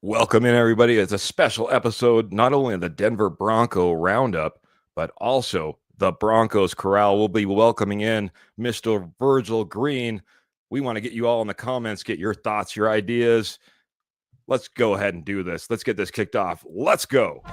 Welcome in, everybody. It's a special episode, not only of the Denver Bronco Roundup, but also the Broncos Corral. We'll be welcoming in Mr. Virgil Green. We want to get you all in the comments, get your thoughts, your ideas. Let's go ahead and do this. Let's get this kicked off. Let's go.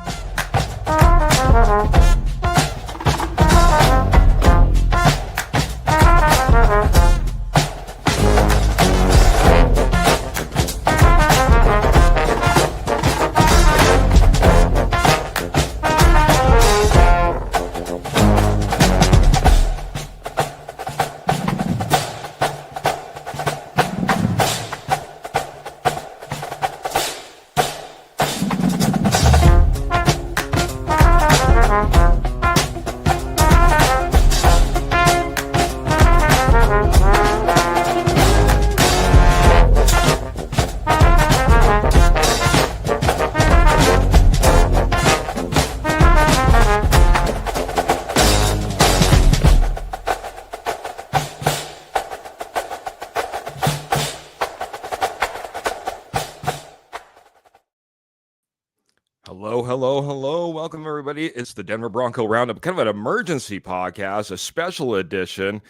Hello. Welcome, everybody. It's the Denver Bronco Roundup, kind of an emergency podcast, a special edition.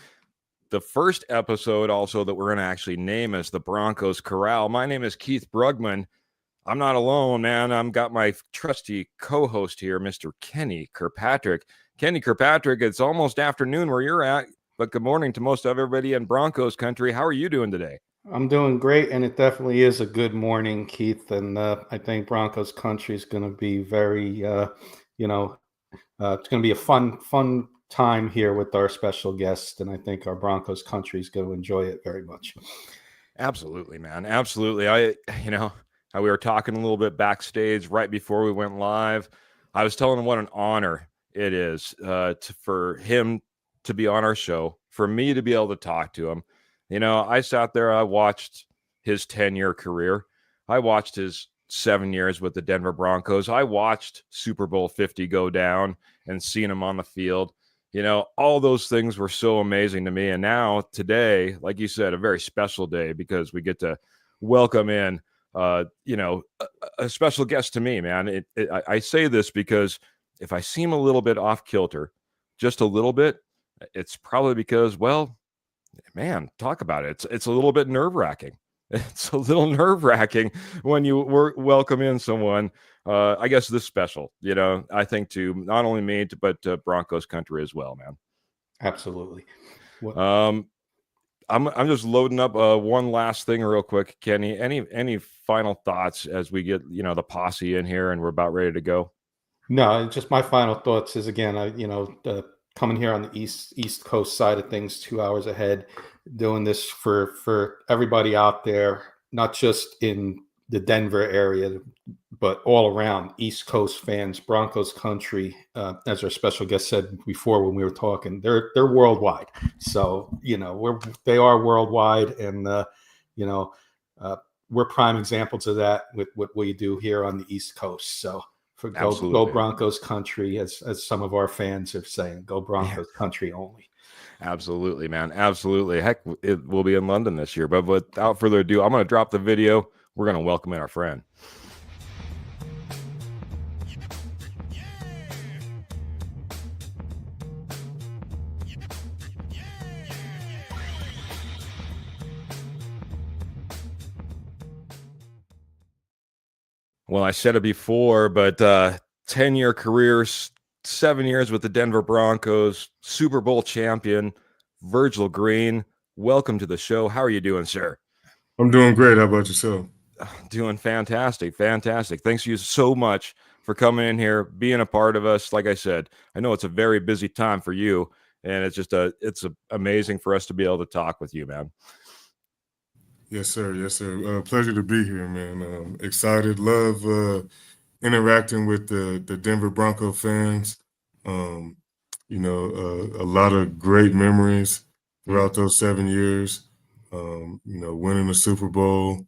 The first episode also that we're going to actually name as the Broncos Corral. My name is Keith Brugman. I'm not alone, man. I've got my trusty co-host here, Mr. Kenny Kirkpatrick. Kenny Kirkpatrick, it's almost afternoon where you're at, but good morning to most of everybody in Broncos country. How are you doing today? I'm doing great, and it definitely is a good morning, Keith. And I think Broncos country is going to be very, it's going to be a fun time here with our special guest, and I think our Broncos country is going to enjoy it very much. Absolutely, man. Absolutely. How we were talking a little bit backstage right before we went live. I was telling him what an honor it is for him to be on our show, for me to be able to talk to him. You know, I sat there, I watched his 10-year career. I watched his 7 years with the Denver Broncos. I watched Super Bowl 50 go down and seeing him on the field. You know, all those things were so amazing to me. And now today, like you said, a very special day because we get to welcome in, a special guest to me, man. I say this because if I seem a little bit off kilter, just a little bit, it's probably because, well, man, talk about it. It's a little bit nerve-wracking. It's a little nerve-wracking when you welcome in someone, I guess this special, I think to not only me, but Broncos country as well, man. Absolutely. I'm just loading up one last thing real quick, Kenny. Any final thoughts as we get, the posse in here and we're about ready to go? No, just my final thoughts is, again, coming here on the East Coast side of things, 2 hours ahead, doing this for everybody out there, not just in the Denver area, but all around East Coast fans, Broncos country. As our special guest said before when we were talking, they're worldwide. So they are worldwide, and we're prime examples of that with what we do here on the East Coast. So. Go Broncos country, as some of our fans are saying. Go Broncos country only. Absolutely, man. Absolutely. Heck, it will be in London this year. But without further ado, I'm going to drop the video. We're going to welcome in our friend. Well, I said it before, but 10-year careers, 7 years with the Denver Broncos, Super Bowl champion, Virgil Green. Welcome to the show. How are you doing, sir? I'm doing great. How about yourself? Doing fantastic. Thanks you so much for coming in here, being a part of us. Like I said, I know it's a very busy time for you, and it's amazing for us to be able to talk with you, man. Yes, sir. Pleasure to be here, man. Excited. Love interacting with the Denver Bronco fans. A lot of great memories throughout those 7 years. Winning the Super Bowl.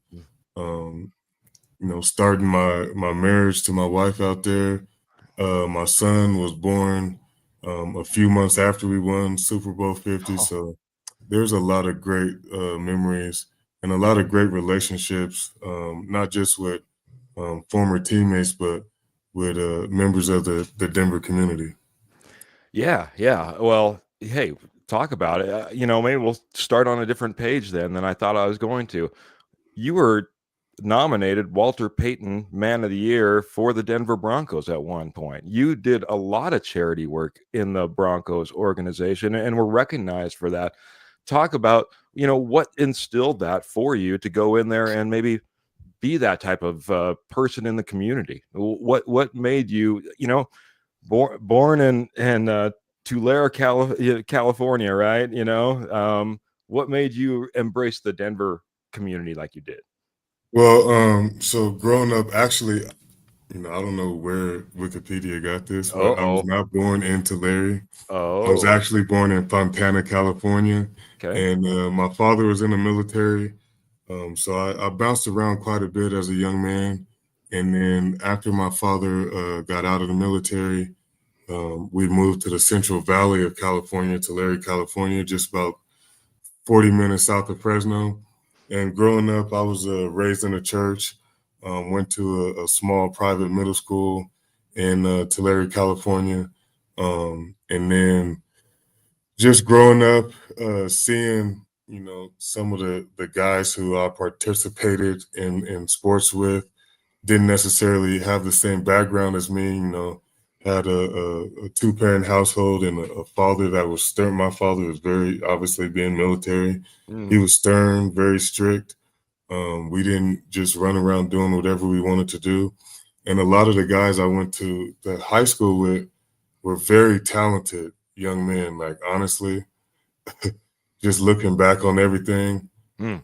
Starting my marriage to my wife out there. My son was born a few months after we won Super Bowl 50. So there's a lot of great memories and a lot of great relationships, not just with former teammates, but with members of the Denver community. Yeah, yeah. Well, hey, talk about it. Maybe we'll start on a different page then than I thought I was going to. You were nominated Walter Payton Man of the Year for the Denver Broncos at one point. You did a lot of charity work in the Broncos organization and were recognized for that. Talk about, what instilled that for you to go in there and maybe be that type of person in the community. What made you, born in Tulare, California, right? What made you embrace the Denver community like you did? Well, so growing up, actually, I don't know where Wikipedia got this, but I was Oh, not born in Tulare. I was oh, actually born in Fontana, California, okay. and my father was in the military. So I bounced around quite a bit as a young man. And then after my father got out of the military, we moved to the Central Valley of California, Tulare, California, just about 40 minutes south of Fresno. And growing up, I was raised in a church, went to a small private middle school in Tulare, California. And then just growing up, seeing, some of the guys who I participated in sports with didn't necessarily have the same background as me, had a two-parent household and a father that was stern. My father was very, obviously being military. He Mm, was stern, very strict. We didn't just run around doing whatever we wanted to do. And a lot of the guys I went to the high school with were very talented young men. Like, honestly, just looking back on everything, mm,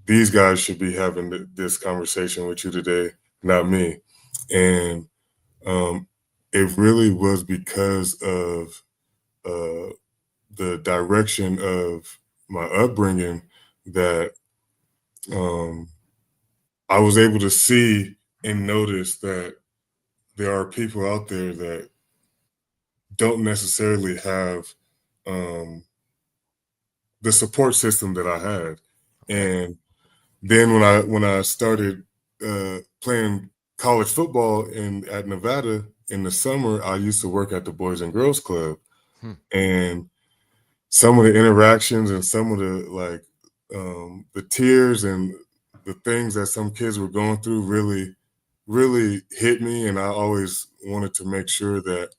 these guys should be having this conversation with you today, not me. And um, it really was because of the direction of my upbringing that um, I was able to see and notice that there are people out there that don't necessarily have um, the support system that I had. okay. And then when I started playing college football at Nevada in the summer, I used to work at the Boys and Girls Club, Hmm. and some of the interactions and some of the tears and the things that some kids were going through really hit me, and I always wanted to make sure that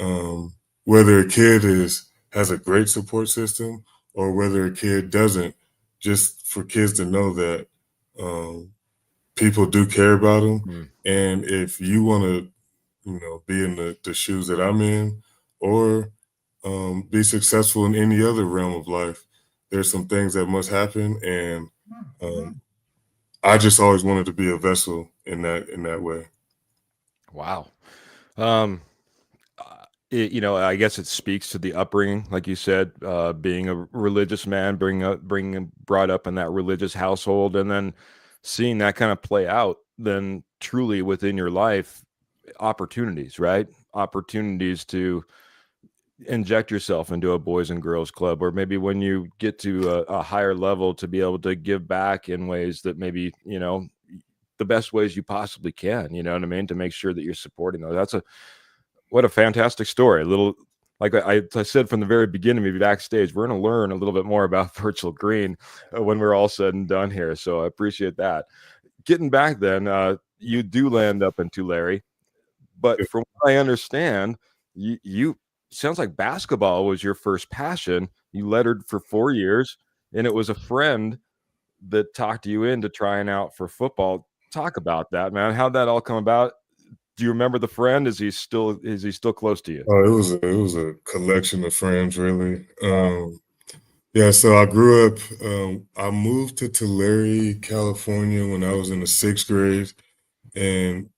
um, whether a kid has a great support system or whether a kid doesn't, just for kids to know that um, people do care about them. Mm. And if you want to, be in the shoes that I'm in, or be successful in any other realm of life, there's some things that must happen, and I just always wanted to be a vessel in that way. Wow. Um, I guess it speaks to the upbringing, like you said, being a religious man, being brought up in that religious household, and then seeing that kind of play out, then truly within your life, opportunities, right? Opportunities to inject yourself into a boys and girls club, or maybe when you get to a higher level, to be able to give back in ways that maybe, the best ways you possibly can, you know what I mean? To make sure that you're supporting those. What a fantastic story. A little, like I said from the very beginning, maybe backstage, we're going to learn a little bit more about Virgil Green when we're all said and done here. So I appreciate that. Getting back then, you do land up in Tulare, but from what I understand, you sounds like basketball was your first passion. You lettered for 4 years, and it was a friend that talked you into trying out for football. Talk about that, man. How'd that all come about? Do you remember the friend? Is he still close to you? Oh, it was a collection of friends, really. Yeah, so I grew up. I moved to Tulare, California, when I was in the sixth grade, and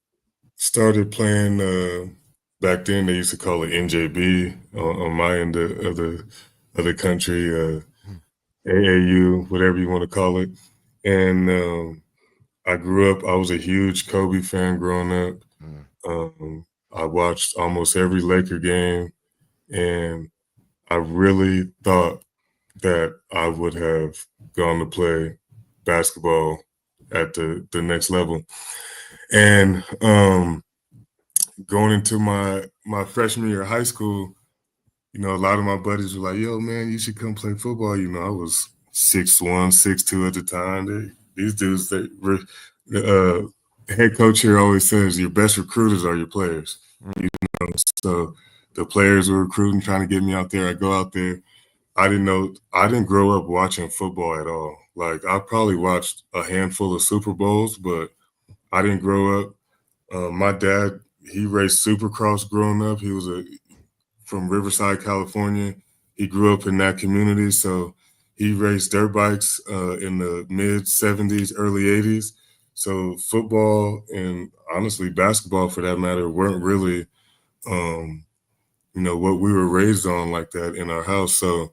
started playing. Back then, they used to call it NJB on my end of the country, Hmm. AAU, whatever you want to call it. And I grew up. I was a huge Kobe fan growing up. Mm. I watched almost every Laker game, and I really thought that I would have gone to play basketball at the next level. And going into my freshman year of high school, you know, a lot of my buddies were like, "Yo, man, you should come play football." You know, I was 6'1", 6'2" at the time. These dudes, the head coach here always says, "Your best recruiters are your players." You know, so the players were recruiting, trying to get me out there. I go out there. I didn't grow up watching football at all. Like, I probably watched a handful of Super Bowls, but I didn't grow up. My dad, he raced Supercross growing up. He was from Riverside, California. He grew up in that community, so he raced dirt bikes in the mid 70s, early 80s. So football and honestly basketball, for that matter, weren't really, you know, what we were raised on like that in our house. So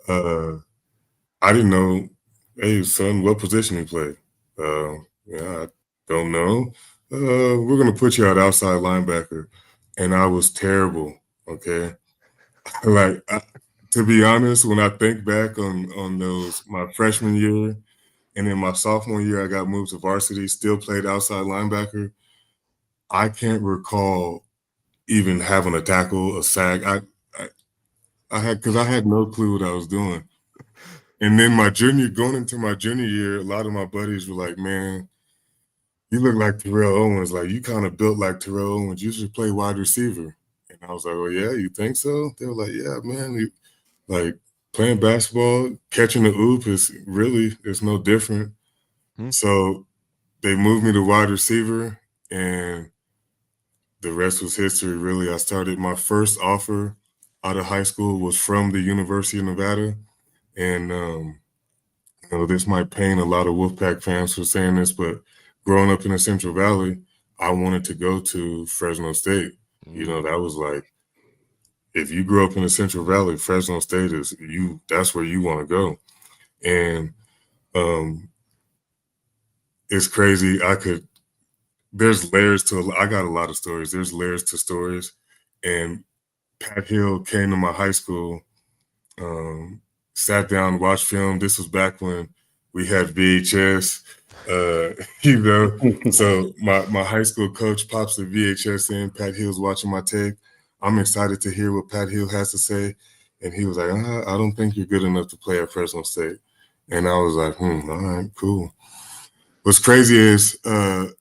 I didn't know, hey, son, what position he played. Yeah, I don't know. We're going to put you at outside linebacker. And I was terrible, okay? Like, to be honest, when I think back on those, my freshman year and then my sophomore year, I got moved to varsity, still played outside linebacker. I can't recall even having a tackle, a sack. Because I had no clue what I was doing. And then going into my junior year, a lot of my buddies were like, "Man, you look like Terrell Owens. Like, you kind of built like Terrell Owens. You should play wide receiver." And I was like, "Oh, yeah, you think so?" They were like, "Yeah, man. Like, playing basketball, catching the oop it's no different." So they moved me to wide receiver, and the rest was history, really. I started my first offer out of high school was from the University of Nevada. And, you know, this might pain a lot of Wolfpack fans for saying this, but growing up in the Central Valley, I wanted to go to Fresno State. You know, that was like, if you grew up in the Central Valley, Fresno State that's where you want to go. And it's crazy. There's layers I got a lot of stories. There's layers to stories. And Pat Hill came to my high school, sat down, watched film. This was back when we had VHS, you know. So my high school coach pops the VHS in. Pat Hill's watching my tape. I'm excited to hear what Pat Hill has to say. And he was like, "I don't think you're good enough to play at Fresno State." And I was like, all right, cool. What's crazy is I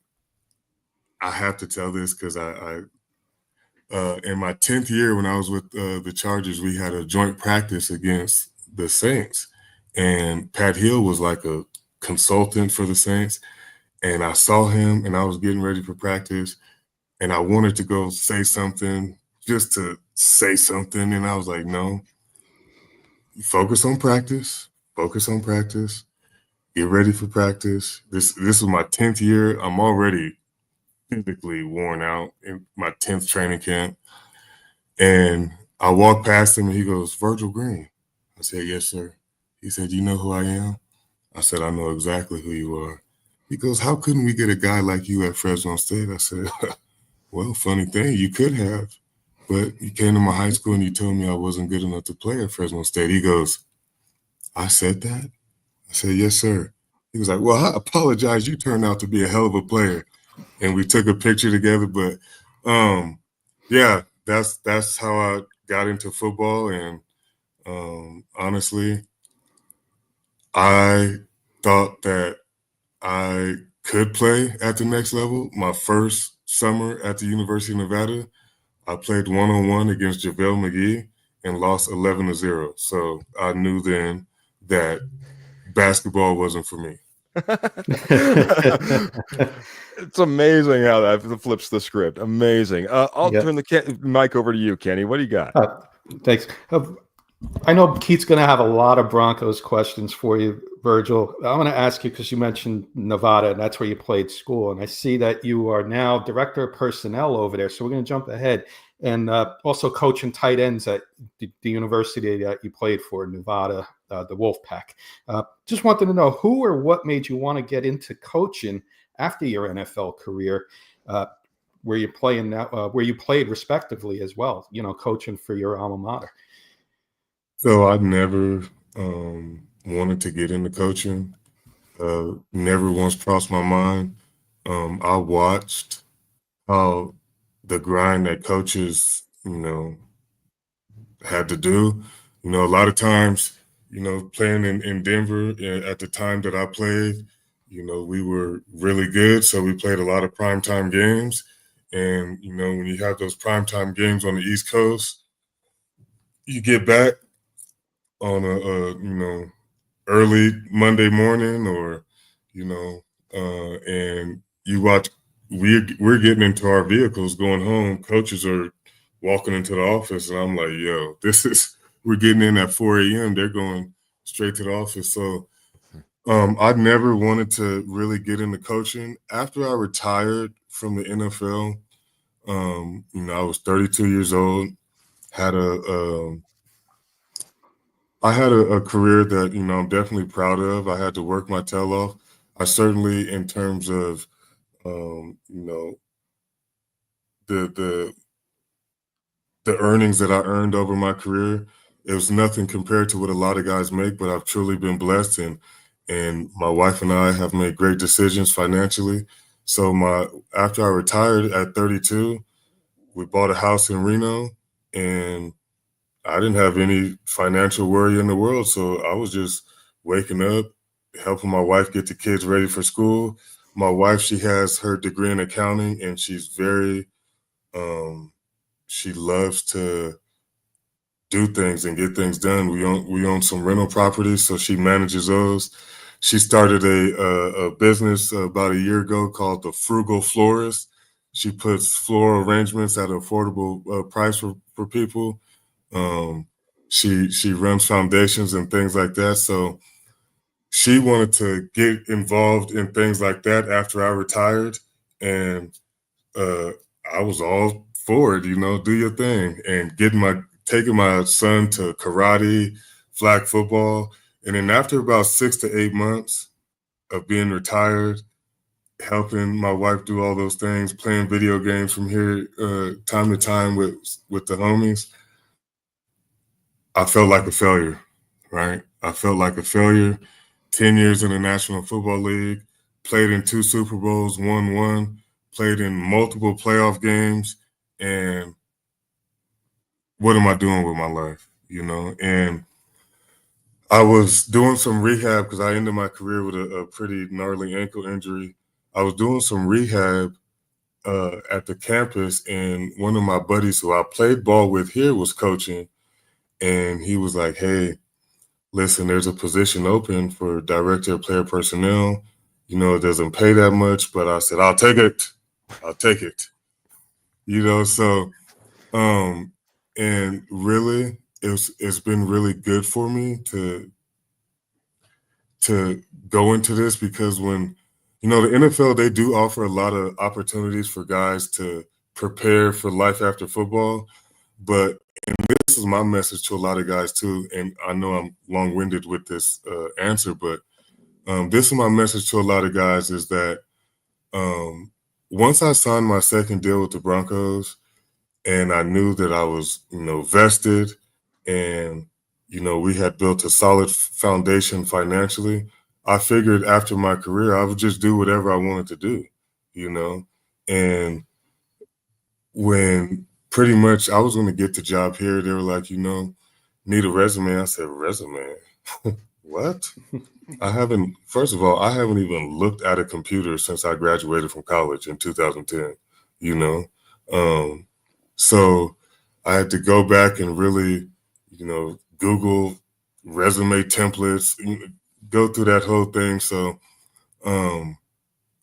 have to tell this because in my 10th year when I was with the Chargers, we had a joint practice against the Saints. And Pat Hill was like a consultant for the Saints. And I saw him and I was getting ready for practice. And I wanted to go say something, just to say something. And I was like, no, focus on practice, get ready for practice. This was my 10th year. I'm already physically worn out in my 10th training camp. And I walked past him and he goes, "Virgil Green." I said, "Yes, sir." He said, "You know who I am?" I said, "I know exactly who you are." He goes, "How couldn't we get a guy like you at Fresno State?" I said, "Well, funny thing, you could have, but you came to my high school and you told me I wasn't good enough to play at Fresno State." He goes, "I said that?" I said, "Yes, sir." He was like, "Well, I apologize. You turned out to be a hell of a player." And we took a picture together. But yeah, that's how I got into football. And honestly, I thought that I could play at the next level. My first summer at the University of Nevada, I played one-on-one against JaVale McGee and lost 11-0. So I knew then that basketball wasn't for me. It's amazing how that flips the script. Amazing. I'll turn the mic over to you, Kenny. What do you got? Thanks. I know Keith's going to have a lot of Broncos questions for you, Virgil. I'm going to ask you because you mentioned Nevada, and that's where you played school. And I see that you are now director of personnel over there. So we're going to jump ahead. And also coaching tight ends at the university that you played for, Nevada, the Wolfpack. Just wanted to know who or what made you want to get into coaching after your NFL career, where you played respectively as well, you know, coaching for your alma mater. So I never wanted to get into coaching. Never once crossed my mind. I watched how the grind that coaches, had to do. A lot of times, playing in Denver at the time that I played, we were really good. So we played a lot of primetime games. And, when you have those primetime games on the East Coast, you get back on a early Monday morning or, and you watch, we're getting into our vehicles going home. Coaches are walking into the office and I'm like, yo, we're getting in at 4 a.m. They're going straight to the office. So I never wanted to really get into coaching. After I retired from the NFL, I was 32 years old, had I had a career that, I'm definitely proud of. I had to work my tail off. I certainly, in terms of, the the earnings that I earned over my career, it was nothing compared to what a lot of guys make, but I've truly been blessed and my wife and I have made great decisions financially. So after I retired at 32, we bought a house in Reno and I didn't have any financial worry in the world. So I was just waking up, helping my wife get the kids ready for school. My wife, she has her degree in accounting and she's very she loves to do things and get things done. We own some rental properties, so she manages those. She started a business about a year ago called the Frugal Florist. She puts floral arrangements at an affordable price for people. Um, she runs foundations and things like that. So she wanted to get involved in things like that after I retired, and uh, I was all for it. Do your thing, and taking my son to karate, flag football, and then after about 6 to 8 months of being retired, helping my wife do all those things, playing video games from here time to time with the homies, I felt like a failure, right? I felt like a failure. 10 years in the National Football League, played in 2 Super Bowls, won one, played in multiple playoff games, and what am I doing with my life? And I was doing some rehab because I ended my career with a pretty gnarly ankle injury. I was doing some rehab at the campus, and one of my buddies who I played ball with here was coaching, and he was like, hey, listen, there's a position open for director of player personnel. It doesn't pay that much, but I said, I'll take it. I'll take it. So and really it's been really good for me to go into this because when the NFL, they do offer a lot of opportunities for guys to prepare for life after football, but and this is my message to a lot of guys too, and I know I'm long-winded with this answer, but this is my message to a lot of guys is that once I signed my second deal with the Broncos and I knew that I was, vested and, we had built a solid foundation financially, I figured after my career, I would just do whatever I wanted to do, and when pretty much I was going to get the job here, they were like, need a resume. I said, resume? What? First of all, I haven't even looked at a computer since I graduated from college in 2010, you know? So I had to go back and really, Google resume templates, go through that whole thing. So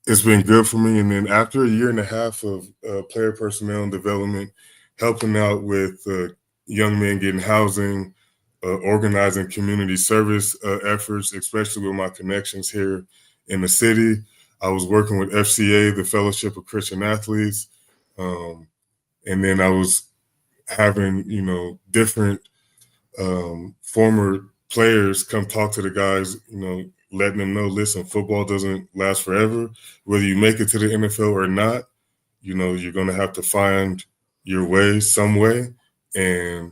it's been good for me. And then after a year and a half of player personnel and development, helping out with young men getting housing, organizing community service efforts, especially with my connections here in the city. I was working with FCA, the Fellowship of Christian Athletes. And then I was having, different former players come talk to the guys, letting them know, listen, football doesn't last forever. Whether you make it to the NFL or not, you're going to have to find your way some way. And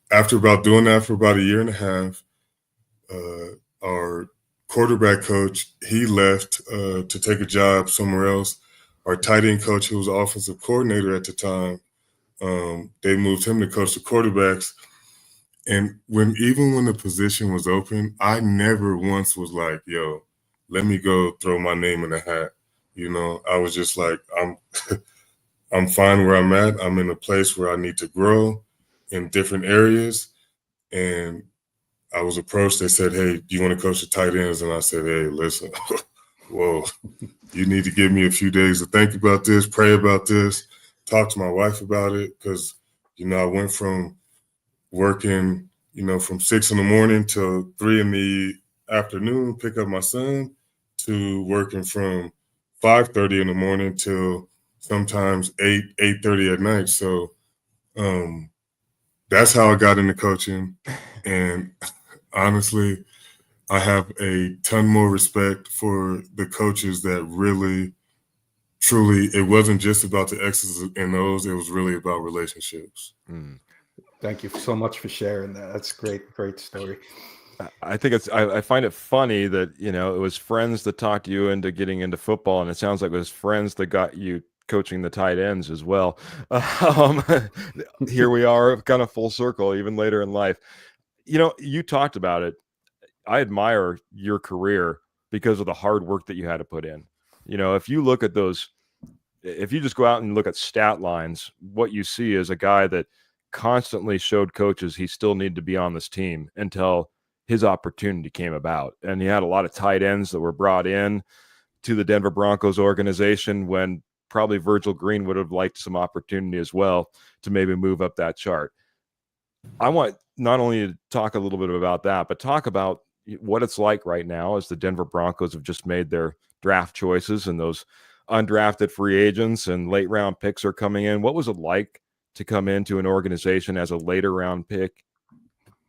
after about doing that for about a year and a half, our quarterback coach, he left to take a job somewhere else. Our tight end coach, who was offensive coordinator at the time, they moved him to coach the quarterbacks. And even when the position was open, I never once was like, yo, let me go throw my name in the hat. You know, I was just like, I'm fine where I'm at. I'm in a place where I need to grow in different areas. And I was approached. They said, hey, do you want to coach the tight ends? And I said, hey, listen, whoa, you need to give me a few days to think about this, pray about this, talk to my wife about it. Because, you know, I went from working, you know, from 6 in the morning till 3 in the afternoon, pick up my son, to working from 5:30 in the morning till sometimes 8:30 at night. So that's how I got into coaching. And honestly, I have a ton more respect for the coaches that really, truly, it wasn't just about the X's and O's. It was really about relationships. Thank you so much for sharing that. That's great, great story. I think I find it funny that, you know, it was friends that talked you into getting into football, and it sounds like it was friends that got you coaching the tight ends as well. Here we are, kind of full circle, even later in life. You know, you talked about it. I admire your career because of the hard work that you had to put in. You know, if you look at those, if you just go out and look at stat lines, what you see is a guy that constantly showed coaches he still needed to be on this team until his opportunity came about. And he had a lot of tight ends that were brought in to the Denver Broncos organization when probably Virgil Green would have liked some opportunity as well to maybe move up that chart. I want not only to talk a little bit about that, but talk about what it's like right now as the Denver Broncos have just made their draft choices and those undrafted free agents and late round picks are coming in. What was it like to come into an organization as a later round pick?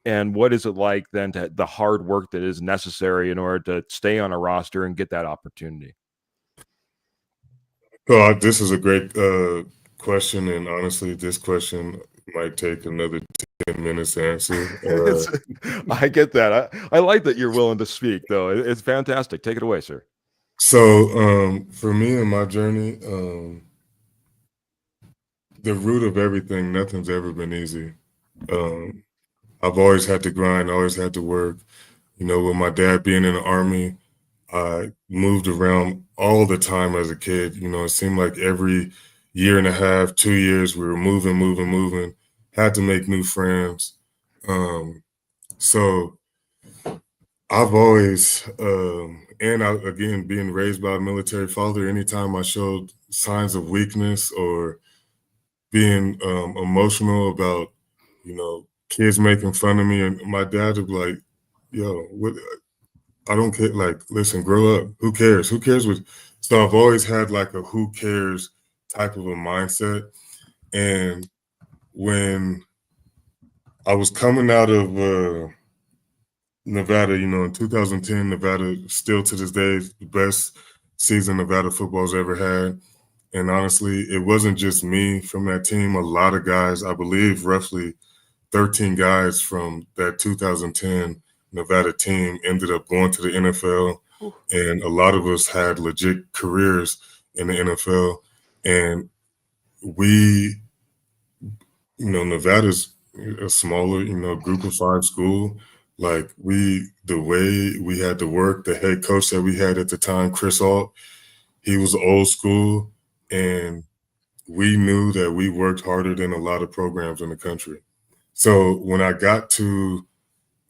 And what is it like then to the hard work that is necessary in order to stay on a roster and get that opportunity? Well, this is a great question. And honestly, this question might take another 10 minutes to answer. I get that. I like that you're willing to speak, though. It's fantastic. Take it away, sir. So for me and my journey, the root of everything, nothing's ever been easy. I've always had to grind, always had to work. You know, with my dad being in the Army, I moved around all the time as a kid. You know, it seemed like every year and a half, 2 years, we were moving, had to make new friends. So I've always, again, being raised by a military father, anytime I showed signs of weakness or being emotional about, you know, kids making fun of me, and my dad would be like, yo, what? I don't care. Like, listen, grow up. Who cares? Who cares what? So I've always had like a who cares type of a mindset. And when I was coming out of Nevada, you know, in 2010, Nevada still to this day is the best season Nevada football's ever had. And honestly, it wasn't just me from that team. A lot of guys, I believe roughly 13 guys from that 2010 Nevada team ended up going to the NFL. And a lot of us had legit careers in the NFL. And we, you know, Nevada's a smaller, you know, group of 5 school. Like the way we had to work, the head coach that we had at the time, Chris Alt, he was old school. And we knew that we worked harder than a lot of programs in the country. So when I got to,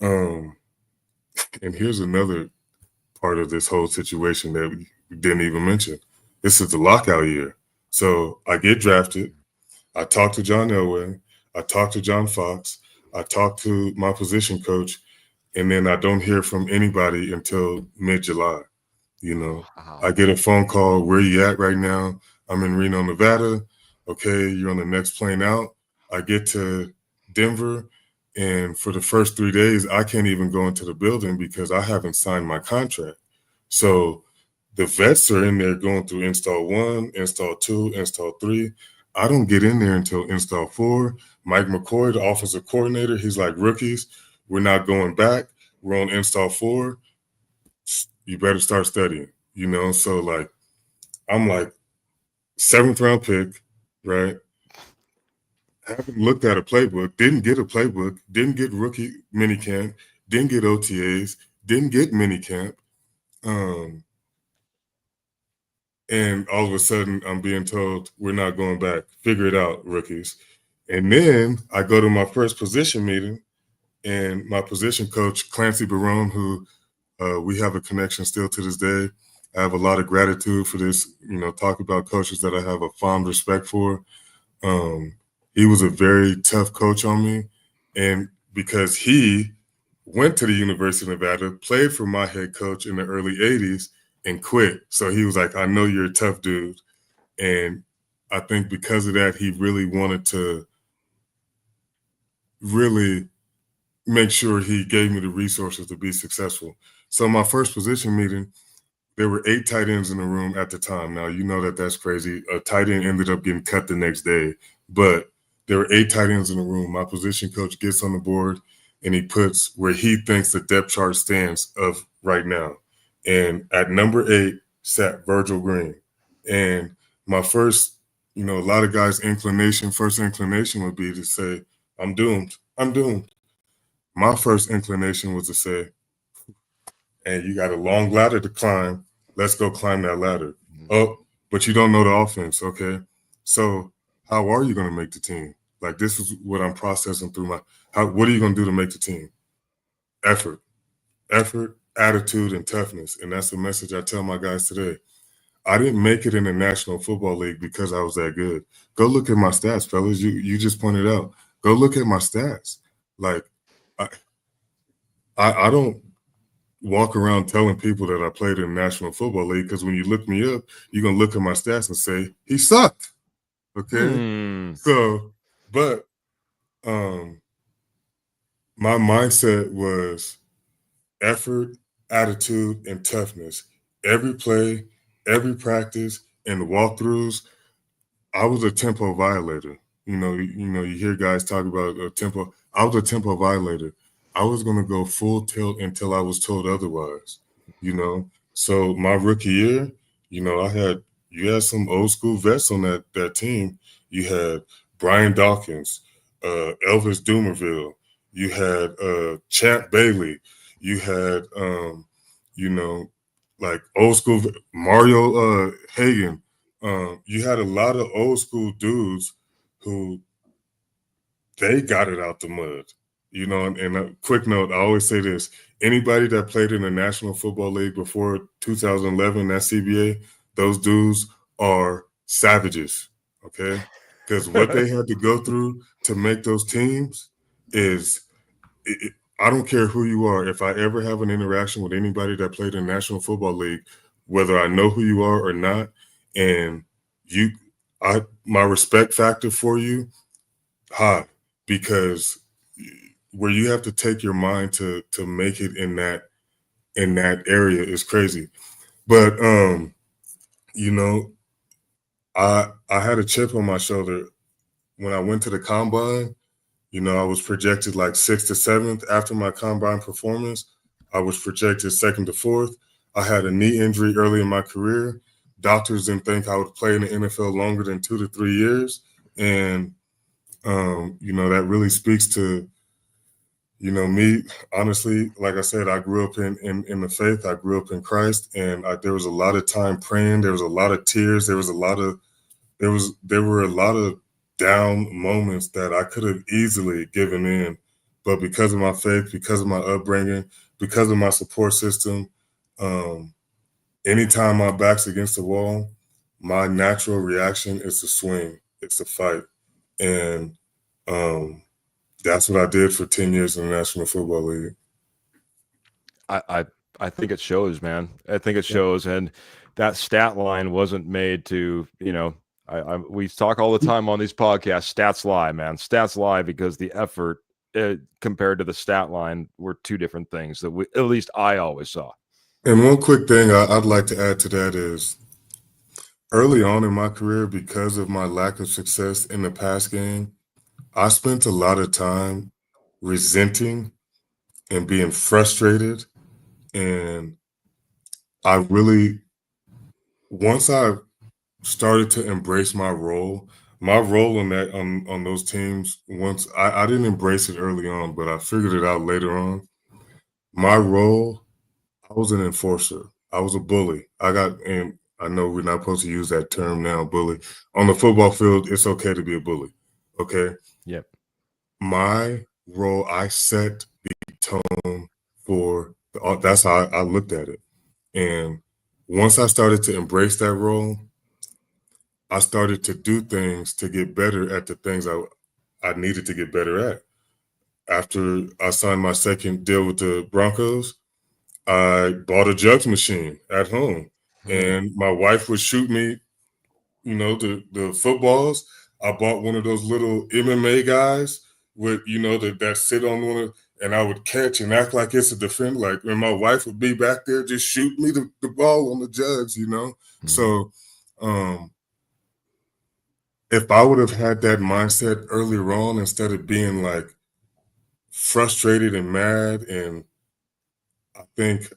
and here's another part of this whole situation that we didn't even mention. This is the lockout year. So I get drafted. I talk to John Elway. I talk to John Fox. I talk to my position coach. And then I don't hear from anybody until mid-July. You know, Wow. I get a phone call. Where you at right now? I'm in Reno, Nevada. Okay, you're on the next plane out. I get to Denver, and for the first 3 days, I can't even go into the building because I haven't signed my contract. So the vets are in there going through install 1, install 2, install 3. I don't get in there until install 4. Mike McCoy, the offensive coordinator, he's like, rookies, we're not going back. We're on install 4. you better start studying, you know? So like, I'm like 7th round pick, right? Haven't looked at a playbook, didn't get a playbook, didn't get rookie minicamp, didn't get OTAs, didn't get minicamp. And all of a sudden I'm being told we're not going back. Figure it out, rookies. And then I go to my first position meeting, and my position coach, Clancy Barone, who we have a connection still to this day. I have a lot of gratitude for this, you know, talk about coaches that I have a fond respect for. He was a very tough coach on me. And because he went to the University of Nevada, played for my head coach in the early 80s, and quit. So he was like, I know you're a tough dude. And I think because of that, he really wanted to really make sure he gave me the resources to be successful. So my first position meeting, there were 8 tight ends in the room at the time. Now, you know that that's crazy. A tight end ended up getting cut the next day, but there were 8 tight ends in the room. My position coach gets on the board and he puts where he thinks the depth chart stands of right now. And at number 8 sat Virgil Green. And my first, you know, a lot of guys' first inclination would be to say, I'm doomed. I'm doomed. My first inclination was to say, hey, you got a long ladder to climb. Let's go climb that ladder. Oh, but you don't know the offense. Okay. So how are you going to make the team? Like, this is what I'm processing through what are you going to do to make the team? Effort, attitude, and toughness. And that's the message I tell my guys today. I didn't make it in the National Football League because I was that good. Go look at my stats, fellas. You just pointed out. Go look at my stats. Like, I don't walk around telling people that I played in the National Football League, because when you look me up, you're going to look at my stats and say, he sucked. Okay? So, but my mindset was effort, attitude, and toughness. Every play, every practice, and the walkthroughs, I was a tempo violator. You hear guys talk about a tempo. I was a tempo violator. I was going to go full tilt until I was told otherwise, you know? So my rookie year, you know, you had some old school vets on that team. You had Brian Dawkins, Elvis Dumerville. You had Champ Bailey. You had, you know, like old school Mario Hagan. You had a lot of old school dudes who they got it out the mud, you know. And a quick note, I always say this: anybody that played in the National Football League before 2011, that CBA, those dudes are savages, okay? Because what they had to go through to make those teams is, I don't care who you are. If I ever have an interaction with anybody that played in the National Football League, whether I know who you are or not, and my respect factor for you, high, because where you have to take your mind to make it in that area is crazy. But you know, I had a chip on my shoulder when I went to the combine. You know, I was projected like 6th to 7th after my combine performance. I was projected 2nd to 4th. I had a knee injury early in my career. Doctors didn't think I would play in the NFL longer than 2 to 3 years. And, you know, that really speaks to, you know, me. Honestly, like I said, I grew up in the faith. I grew up in Christ, and there was a lot of time praying. There was a lot of tears. There were a lot of down moments that I could have easily given in, but because of my faith, because of my upbringing, because of my support system, anytime my back's against the wall, my natural reaction is to swing. It's to fight. And that's what I did for 10 years in the National Football League. I think it shows, man. I think it shows. And that stat line wasn't made to, you know, we talk all the time on these podcasts, stats lie, man. Stats lie because the effort compared to the stat line were two different things that at least I always saw. And one quick thing I'd like to add to that is, early on in my career, because of my lack of success in the pass game, I spent a lot of time resenting and being frustrated and once I started to embrace my role on those teams, once I didn't embrace it early on, but I figured it out later on. My role, I was an enforcer. I was a bully. And I know we're not supposed to use that term now, bully. On the football field, it's okay to be a bully. Okay. Yep. My role, I set the tone for that's how I looked at it. And once I started to embrace that role, I started to do things to get better at the things I needed to get better at. After I signed my second deal with the Broncos, I bought a jugs machine at home, and my wife would shoot me, the footballs. I bought one of those little MMA guys with, that sit on one, and I would catch and act like it's a defender. Like, and my wife would be back there just shoot me the ball on the jugs, So, if I would have had that mindset earlier on, instead of being like frustrated and mad, and I think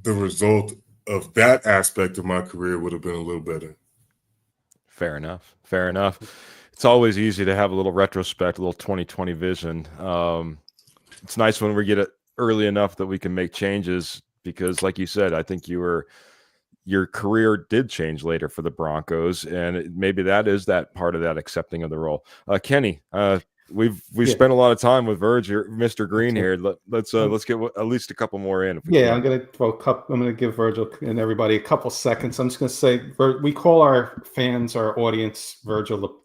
the result of that aspect of my career would have been a little better. Fair enough. Fair enough. It's always easy to have a little retrospect, a little 2020 vision. It's nice when we get it early enough that we can make changes, because like you said, I think your career did change later for the Broncos, and maybe that is that part of that accepting of the role. Kenny, we've spent a lot of time with Mr. Green here. Let's get at least a couple more in. If we can. I'm gonna give Virgil and everybody a couple seconds. I'm just gonna say we call our fans, our audience, Virgil,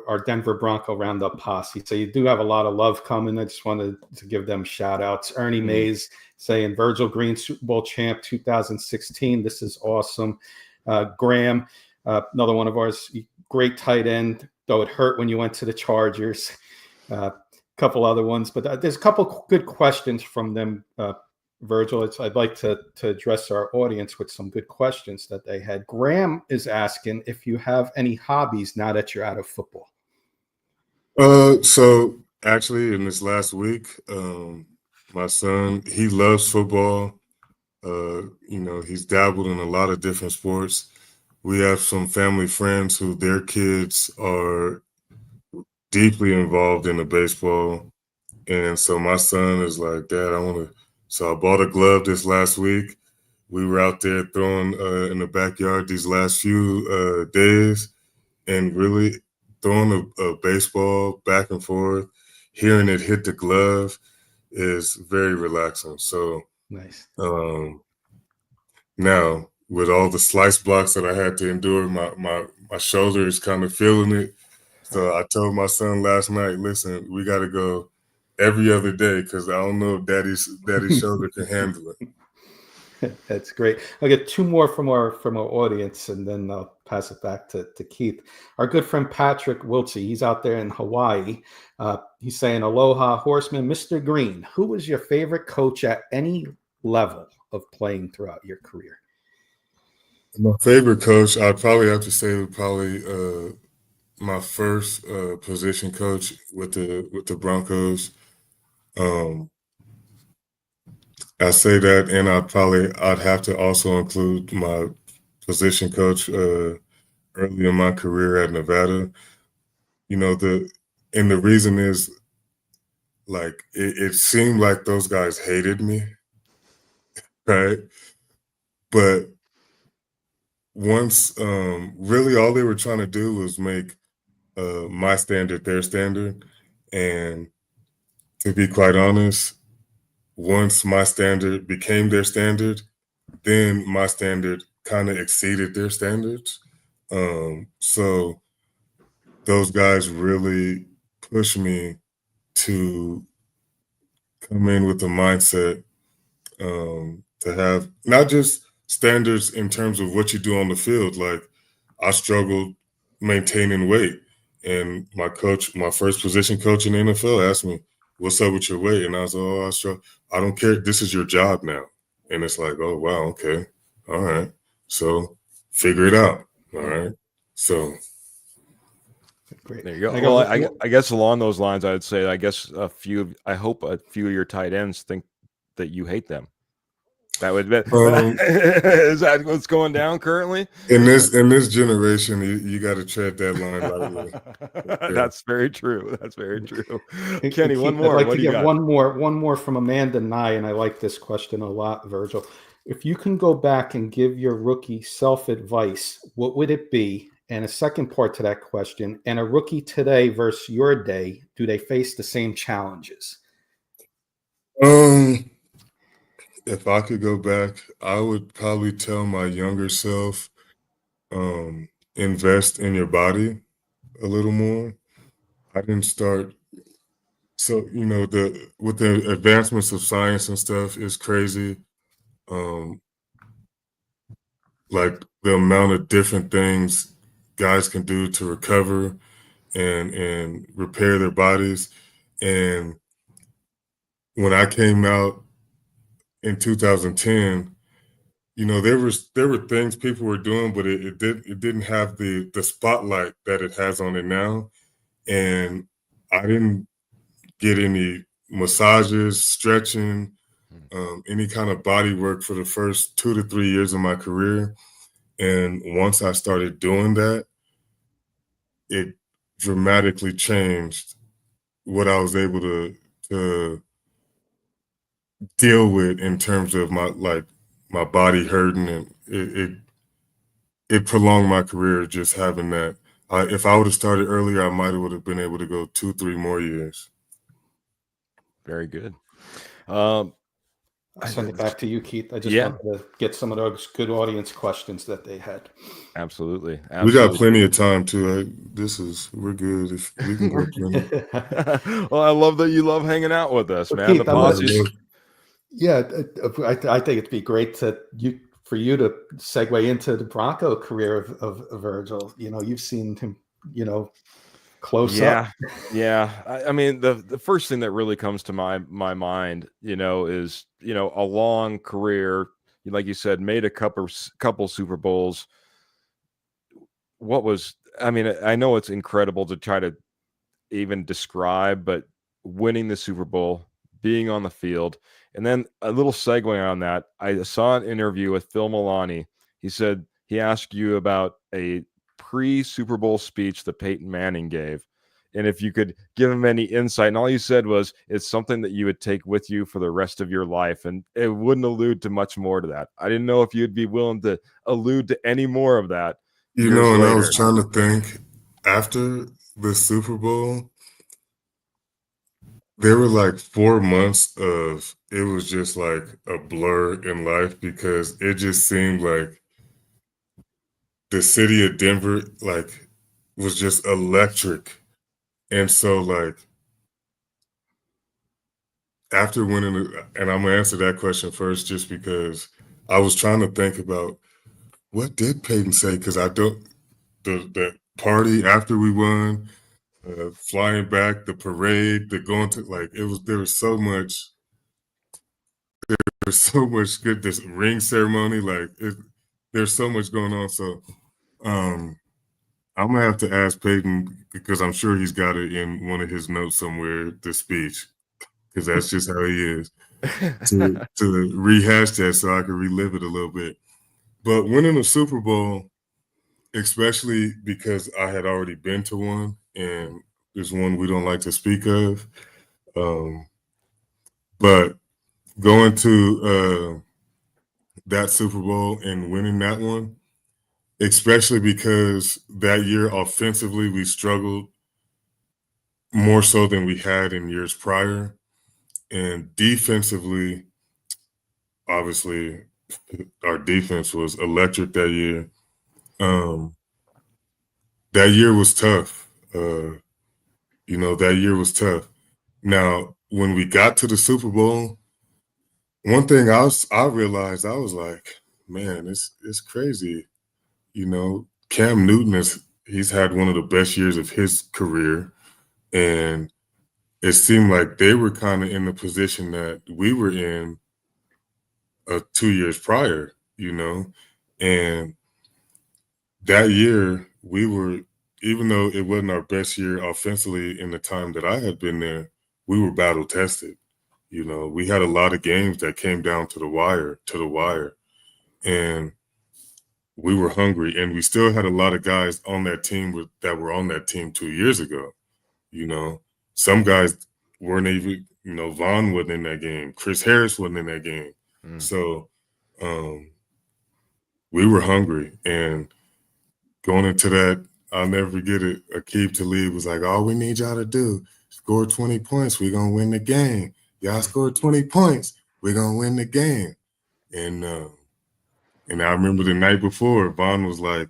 our Denver Bronco Roundup posse. So you do have a lot of love coming. I just wanted to give them shout outs. Ernie Mays saying Virgil Green, Super Bowl champ 2016. This is awesome. Graham, another one of ours, great tight end, though it hurt when you went to the Chargers. Couple other ones, but there's a couple good questions from them, Virgil. I'd like to address our audience with some good questions that they had. Graham is asking if you have any hobbies now that you're out of football. So actually, in this last week, my son, he loves football. He's dabbled in a lot of different sports. We have some family friends who their kids are deeply involved in the baseball. And so my son is like, Dad, so I bought a glove this last week. We were out there throwing in the backyard these last few days, and really throwing a baseball back and forth, hearing it hit the glove is very relaxing. So nice. Now with all the slice blocks that I had to endure, my shoulder is kind of feeling it. So I told my son last night, listen, we got to go every other day, because I don't know if daddy's shoulder can handle it. That's great. I'll get two more from our audience, and then I'll pass it back to Keith. Our good friend Patrick Wiltsey, he's out there in Hawaii. He's saying, aloha, horseman, Mr. Green. Who was your favorite coach at any level of playing throughout your career? My favorite coach, I'd probably have to say my first position coach with the Broncos. I say that, and I'd have to also include my position coach early in my career at Nevada. The reason is, like, it seemed like those guys hated me, right? But once, really all they were trying to do was make my standard their standard. And to be quite honest, once my standard became their standard, then my standard kind of exceeded their standards. So those guys really pushed me to come in with the mindset to have not just standards in terms of what you do on the field. Like, I struggled maintaining weight, and my first position coach in the NFL asked me, "What's up with your weight?" And I was like, "Oh, I don't care. This is your job now." And it's like, "Oh, wow, okay, all right. So figure it out." All right. So great. There you go. Well, I guess along those lines, I would say, I hope a few of your tight ends think that you hate them. That would be. Um, Is that what's going down currently? in this generation, you got to tread that line lightly. Okay. That's very true. That's very true. And Kenny, one Keith, more. I'd like What to do you get got? one more from Amanda Nye, and I like this question a lot, Virgil. If you can go back and give your rookie self advice, what would it be? And a second part to that question, and a rookie today versus your day, do they face the same challenges? If I could go back, I would probably tell my younger self, invest in your body a little more. I didn't start. So, with the advancements of science and stuff is crazy. Um, like the amount of different things guys can do to recover and repair their bodies. And when I came out in 2010, there were things people were doing, but it didn't have the spotlight that it has on it now. And I didn't get any massages, stretching, any kind of body work for the first 2 to 3 years of my career. And once I started doing that, it dramatically changed what I was able to deal with in terms of my body hurting, and it prolonged my career just having that. If I would have started earlier, I might have been able to go 2-3 more years. Very good. I'll send it back to you, Keith. I just wanted to get some of those good audience questions that they had. Absolutely. We got plenty of time too. We're good if we can go plenty. Well, I love that you love hanging out with us, man. Keith, The posse. I think it'd be great for you to segue into the Bronco career of Virgil. You've seen him, close up. Yeah. I mean, the first thing that really comes to my mind, is, a long career. Like you said, made a couple Super Bowls. I know it's incredible to try to even describe, but winning the Super Bowl, being on the field, and then a little segue on that. I saw an interview with Phil Milani. He said he asked you about a pre-Super Bowl speech that Peyton Manning gave, and if you could give him any insight. And all you said was it's something that you would take with you for the rest of your life, and it wouldn't allude to much more to that. I didn't know if you'd be willing to allude to any more of that. And I was trying to think after the Super Bowl, there were like 4 months of it was just like a blur in life because it just seemed like the city of Denver was just electric. And so after winning, and I'm gonna answer that question first just because I was trying to think about what did Peyton say, because I don't the party after we won, flying back, the parade, the going to there was so much good, this ring ceremony, there's so much going on. So I'm gonna have to ask Peyton because I'm sure he's got it in one of his notes somewhere, the speech, because that's just how he is. to rehash that so I can relive it a little bit. But winning a Super Bowl, especially because I had already been to one, and there's one we don't like to speak of. But going to that Super Bowl and winning that one, especially because that year offensively we struggled more so than we had in years prior. And defensively, obviously, our defense was electric that year. That year was tough. That year was tough. Now, when we got to the Super Bowl, one thing I realized, I was like, man, it's crazy. Cam Newton he's had one of the best years of his career, and it seemed like they were kind of in the position that we were in 2 years prior, and that year we were, even though it wasn't our best year offensively in the time that I had been there, we were battle tested. You know, we had a lot of games that came down to the wire, and we were hungry, and we still had a lot of guys on that team that were on that team 2 years ago. You know, some guys weren't even, you know, Vaughn wasn't in that game. Chris Harris wasn't in that game. So we were hungry. And going into that, I'll never forget it. Aqib Talib was like, all we need y'all to do, score 20 points. We're going to win the game. Y'all scored 20 points. We're going to win the game. And I remember the night before, Vaughn was like,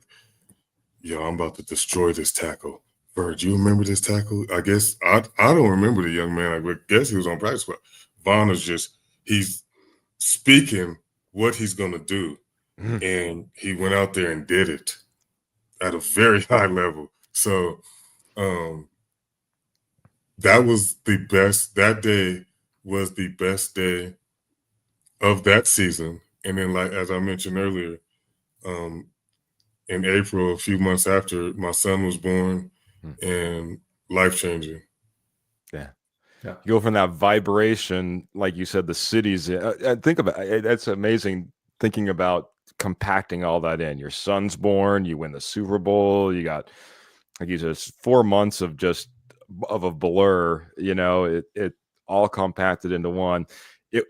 yo, I'm about to destroy this tackle. Bird, you remember this tackle? I guess I don't remember the young man. I guess he was on practice squad. Vaughn is he's speaking what he's going to do. And he went out there and did it at a very high level. So that was the best. That day was the best day of that season. And then, like, as I mentioned earlier, in April, a few months after, my son was born, and life-changing. Yeah. You go from that vibration, like you said, the cities. Think about it. That's amazing, thinking about compacting all that in. Your son's born, you win the Super Bowl, you got, like you said, 4 months of just of a blur, you know, it all compacted into one.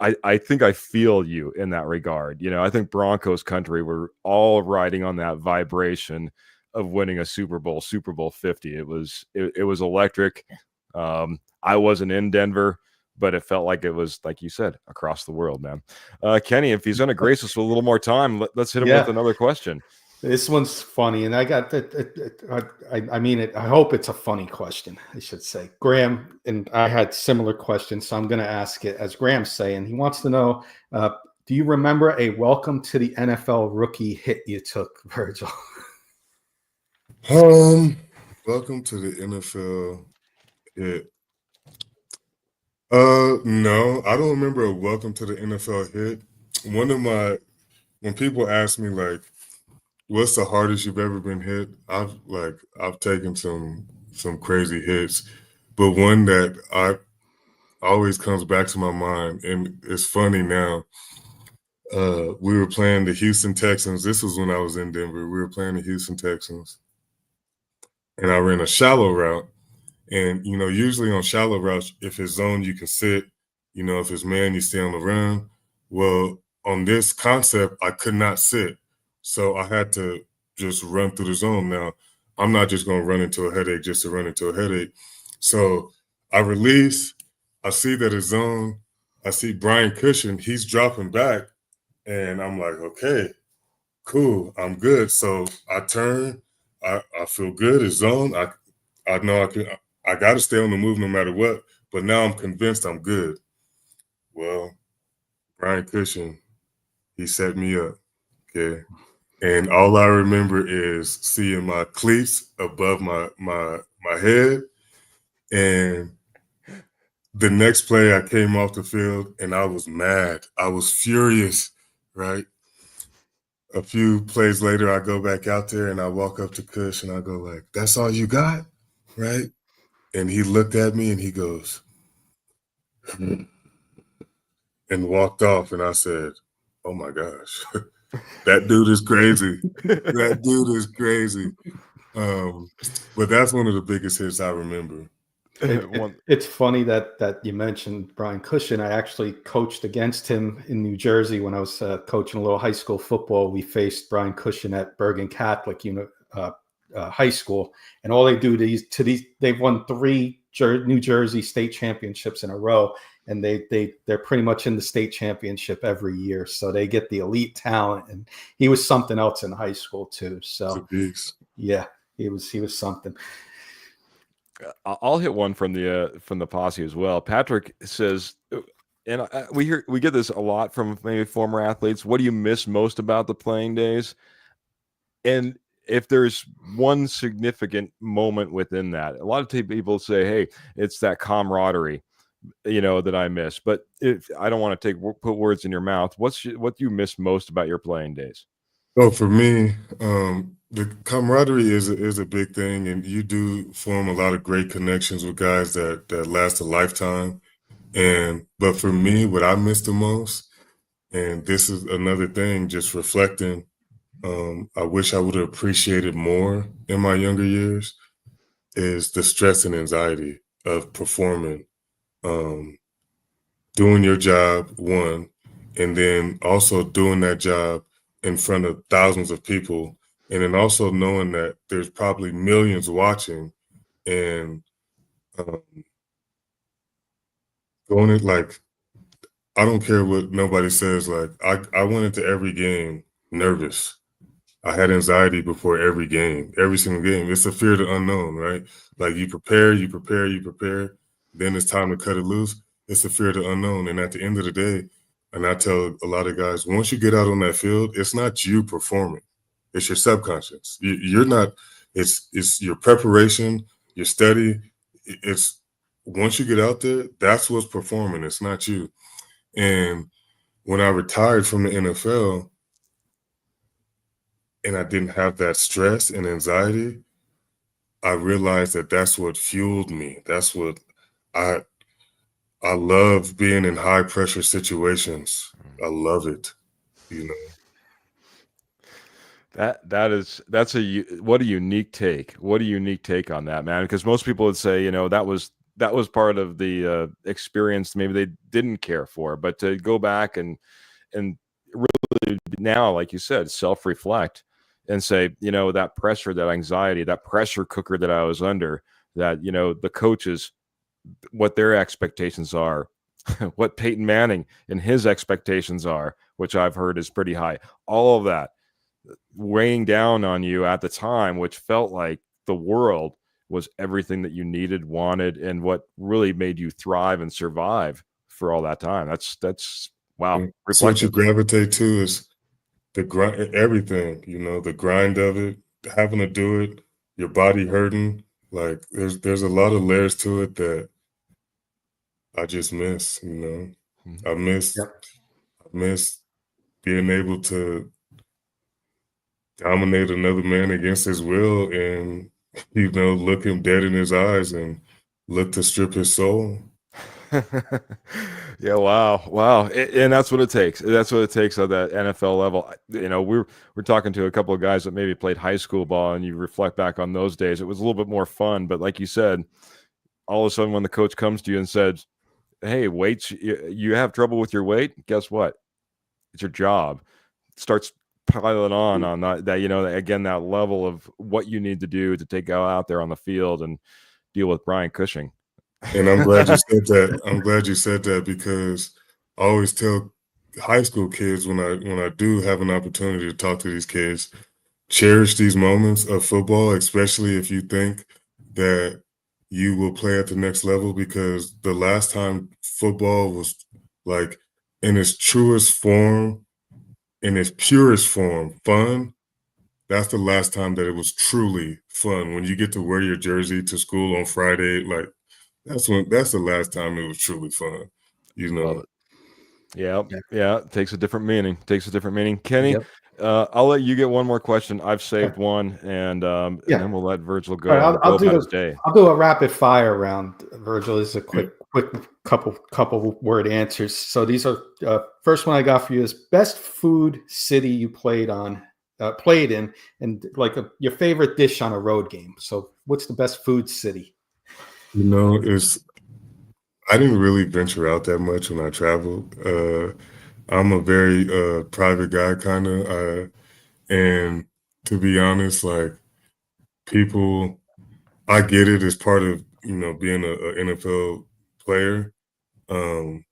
I think I feel you in that regard. You know, I think Broncos country, we're all riding on that vibration of winning a Super Bowl 50. It was electric. I wasn't in Denver, but it felt like it was, like you said, across the world, man. Kenny, if he's going to grace us with a little more time, let's hit him with another question. This one's funny, and I got I mean it. I hope it's a funny question, I should say. Graham and I had similar questions, so I'm going to ask it as Graham's saying. He wants to know, do you remember a welcome to the NFL rookie hit you took, Virgil? Welcome to the NFL hit. No, I don't remember a welcome to the NFL hit. When people ask me, like, what's the hardest you've ever been hit? I've taken some crazy hits, but one that I always comes back to my mind, and it's funny now. We were playing the Houston Texans. This was when I was in Denver. We were playing the Houston Texans, and I ran a shallow route. And, you know, usually on shallow routes, if it's zone, you can sit. You know, if it's man, you stay on the run. Well, on this concept, I could not sit. So I had to just run through the zone. Now, I'm not just going to run into a headache just to run into a headache. So I release. I see that it's zone. I see Brian Cushion. He's dropping back. And I'm like, okay, cool. I'm good. So I turn. I feel good. It's zone. I know I got to stay on the move no matter what. But now I'm convinced I'm good. Well, Brian Cushion, he set me up. Okay. And all I remember is seeing my cleats above my head. And the next play, I came off the field and I was mad. I was furious, right? A few plays later, I go back out there and I walk up to Cush and I go like, that's all you got, right? And he looked at me and he goes, and walked off. And I said, oh my gosh, that dude is crazy. That dude is crazy. But that's one of the biggest hits I remember. It's funny that you mentioned Brian Cushion. I actually coached against him in New Jersey when I was coaching a little high school football. We faced Brian Cushion at Bergen Catholic High School, and all they do they've won 3 New Jersey state championships in a row, and they're pretty much in the state championship every year. So they get the elite talent, and he was something else in high school too. So yeah, he was something. I'll hit one from the posse as well. Patrick says, and we get this a lot from maybe former athletes. What do you miss most about the playing days? And if there's one significant moment within that, a lot of people say, "Hey, it's that camaraderie, you know, that I miss." But if I don't want to put words in your mouth, what do you miss most about your playing days? So for me, the camaraderie is a big thing, and you do form a lot of great connections with guys that last a lifetime. But for me, what I miss the most, and this is another thing, just reflecting, I wish I would have appreciated more in my younger years, is the stress and anxiety of performing, um, doing your job, one, and then also doing that job in front of thousands of people. And then also knowing that there's probably millions watching, and um, going it like, I don't care what nobody says. Like I went into every game nervous. I had anxiety before every game, every single game. It's a fear of the unknown, right? Like you prepare, you prepare, you prepare. Then it's time to cut it loose. It's a fear of the unknown. And at the end of the day, and I tell a lot of guys, once you get out on that field, it's not you performing. It's your subconscious. You're not. It's your preparation, your study. It's once you get out there, that's what's performing. It's not you. And when I retired from the NFL and I didn't have that stress and anxiety, I realized that that's what fueled me. That's what I I love being in high pressure situations. I love it, you know. That's what a unique take. What a unique take on that, man. Because most people would say, that was part of the experience maybe they didn't care for, but to go back and really now, like you said, self-reflect and say, that pressure, that anxiety, that pressure cooker that I was under, that the coaches, what their expectations are, what Peyton Manning and his expectations are, which I've heard is pretty high. All of that weighing down on you at the time, which felt like the world was everything that you needed, wanted, and what really made you thrive and survive for all that time. That's wow, So what you reflective. gravitate to is the grind, everything, the grind of it, having to do it, your body hurting. Like there's a lot of layers to it that I just miss. Mhm. I miss Yep. I miss being able to dominate another man against his will and look him dead in his eyes and look to strip his soul. Yeah, wow, and that's what it takes. That's what it takes at that NFL level. We're talking to a couple of guys that maybe played high school ball, and you reflect back on those days. It was a little bit more fun, but like you said, all of a sudden when the coach comes to you and says, "Hey, weights, you have trouble with your weight? Guess what? It's your job." Starts piling on that again, that level of what you need to do to go out there on the field and deal with Brian Cushing. And I'm glad you said that. I'm glad you said that because I always tell high school kids when I do have an opportunity to talk to these kids, cherish these moments of football, especially if you think that you will play at the next level, because the last time football was like in its truest form, in its purest form, fun, that's the last time that it was truly fun. When you get to wear your jersey to school on Friday, like that's the last time it was truly fun, you Love know. it. Yeah, Yeah. yeah. It takes a different meaning. Takes a different meaning. Kenny, Yep. I'll let you get one more question. I've saved Okay. one, and Yeah. then we'll let Virgil All right. go I'll about do his day. a rapid fire round. Virgil, this is a Yeah. quick couple word answers. So these are first one I got for you is best food city you played in, and like your favorite dish on a road game. So what's the best food city? It's I didn't really venture out that much when I traveled. I'm a very private guy, kind of, and to be honest, like people, I get it as part of being a NFL player, um,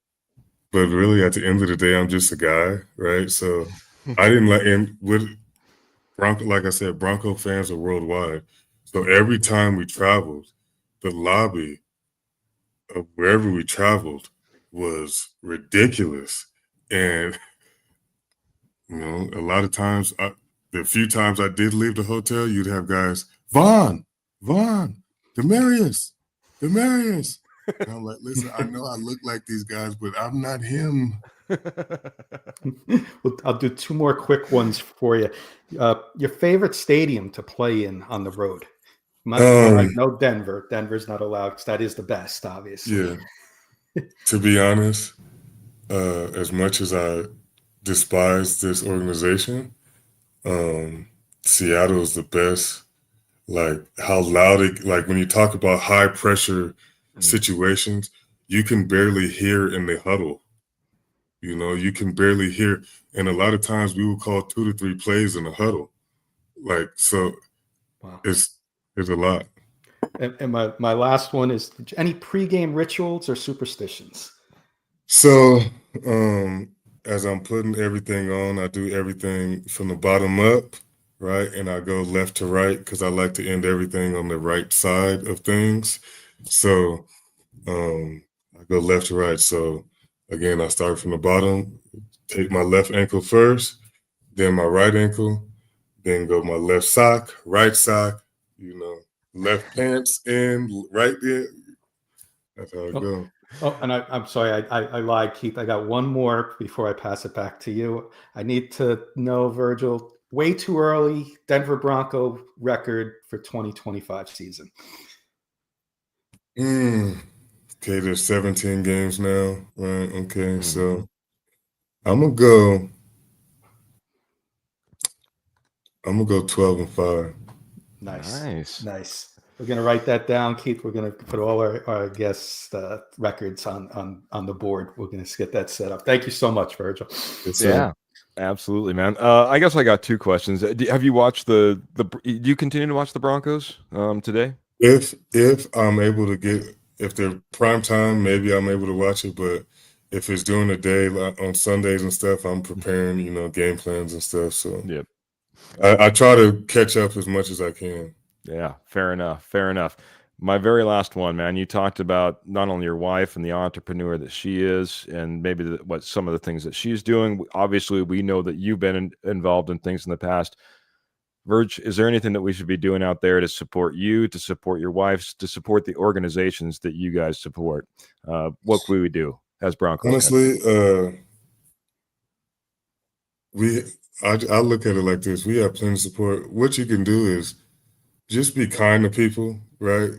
but really at the end of the day, I'm just a guy, right? So I didn't like, and with Bronco, like I said, Bronco fans are worldwide. So every time we traveled, the lobby of wherever we traveled was ridiculous. And, a lot of times, the few times I did leave the hotel, you'd have guys, Vaughn, Demarius. And I'm like, listen, I know I look like these guys, but I'm not him. Well, I'll do two more quick ones for you. Your favorite stadium to play in on the road? I know Denver. Denver's not allowed because that is the best, obviously. Yeah. To be honest, as much as I despise this organization, Seattle is the best. Like how loud it, like when you talk about high pressure situations, you can barely hear in the huddle. You know, you can barely hear. And a lot of times we will call 2 to 3 plays in the huddle. Like, so Wow. it's a lot. And my last one is any pregame rituals or superstitions? So, as I'm putting everything on, I do everything from the bottom up, right? And I go left to right because I like to end everything on the right side of things. So, I go left to right. So, again, I start from the bottom, take my left ankle first, then my right ankle, then go my left sock, right sock, you know, left pants in, right in. That's how it Oh, goes. and I'm sorry, I lied, Keith. I got one more before I pass it back to you. I need to know, Virgil, way too early Denver Bronco record for 2025 season. Okay, there's 17 games now, right? Okay, so I'm gonna go. I'm gonna go 12-5. Nice. We're gonna write that down, Keith. We're gonna put all our guests' records on the board. We're gonna get that set up. Thank you so much, Virgil. Yes, sir. Yeah, absolutely, man. I guess I got two questions. Have you watched do you continue to watch the Broncos today? If I'm able to get, if they're prime time, maybe I'm able to watch it. But if it's during the day, like on Sundays and stuff, I'm preparing, you know, game plans and stuff. So Yep. I try to catch up as much as I can. Yeah, fair enough. Fair enough. My very last one, man. You talked about not only your wife and the entrepreneur that she is, and maybe what some of the things that she's doing. Obviously, we know that you've been involved in things in the past. Verge, is there anything that we should be doing out there to support you, to support your wives, to support the organizations that you guys support? What can we do as Broncos country? Honestly, I look at it like this. We have plenty of support. What you can do is just be kind to people, right?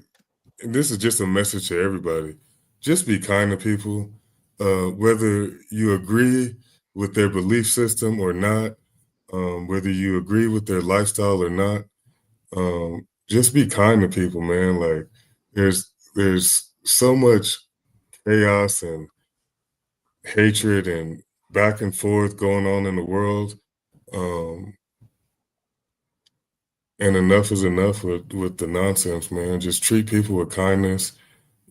And this is just a message to everybody. Just be kind to people, whether you agree with their belief system or not, whether you agree with their lifestyle or not. Just be kind to people, man. Like there's so much chaos and hatred and back and forth going on in the world. Um, and enough is enough with the nonsense, man. Just treat people with kindness,